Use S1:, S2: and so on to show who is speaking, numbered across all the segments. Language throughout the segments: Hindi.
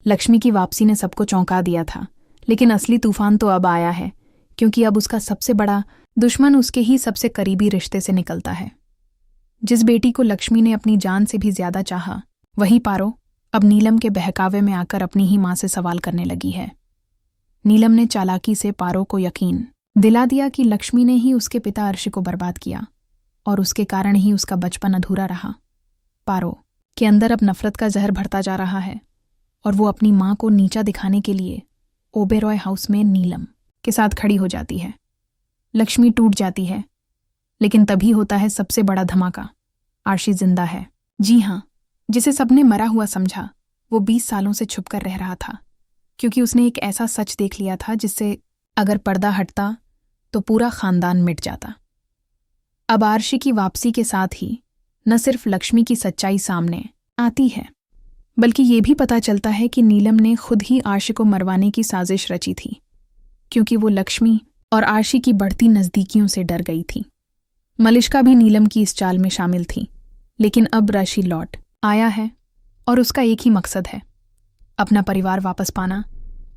S1: लक्ष्मी की वापसी ने सबको चौंका दिया था, लेकिन असली तूफान तो अब आया है, क्योंकि अब उसका सबसे बड़ा दुश्मन उसके ही सबसे करीबी रिश्ते से निकलता है। जिस बेटी को लक्ष्मी ने अपनी जान से भी ज्यादा चाहा, वही पारो अब नीलम के बहकावे में आकर अपनी ही मां से सवाल करने लगी है। नीलम ने चालाकी से पारो को यकीन दिला दिया कि लक्ष्मी ने ही उसके पिता अर्श को बर्बाद किया और उसके कारण ही उसका बचपन अधूरा रहा। पारो के अंदर अब नफरत का जहर भरता जा रहा है और वो अपनी मां को नीचा दिखाने के लिए ओबेरॉय हाउस में नीलम के साथ खड़ी हो जाती है। लक्ष्मी टूट जाती है, लेकिन तभी होता है सबसे बड़ा धमाका। आर्शी जिंदा है। जी हाँ, जिसे सबने मरा हुआ समझा, वो 20 सालों से छुपकर रह रहा था, क्योंकि उसने एक ऐसा सच देख लिया था जिससे अगर पर्दा हटता तो पूरा खानदान मिट जाता। अब आर्शी की वापसी के साथ ही न सिर्फ लक्ष्मी की सच्चाई सामने आती है, बल्कि ये भी पता चलता है कि नीलम ने खुद ही आर्शी को मरवाने की साजिश रची थी, क्योंकि वो लक्ष्मी और आर्शी की बढ़ती नज़दीकियों से डर गई थी। मलिष्का भी नीलम की इस चाल में शामिल थी, लेकिन अब ऋषि लौट आया है और उसका एक ही मकसद है, अपना परिवार वापस पाना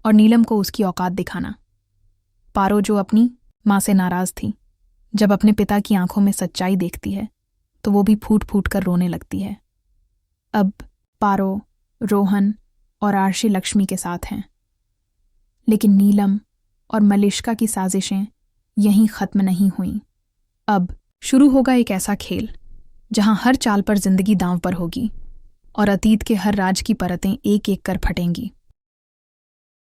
S1: और नीलम को उसकी औकात दिखाना। पारो जो अपनी मां से नाराज थी, जब अपने पिता की आंखों में सच्चाई देखती है तो वो भी फूट फूट कर रोने लगती है। अब पारो, रोहन और आर्शी लक्ष्मी के साथ हैं, लेकिन नीलम और मलिष्का की साजिशें यहीं खत्म नहीं हुईं। अब शुरू होगा एक ऐसा खेल जहां हर चाल पर जिंदगी दांव पर होगी और अतीत के हर राज की परतें एक एक कर फटेंगी।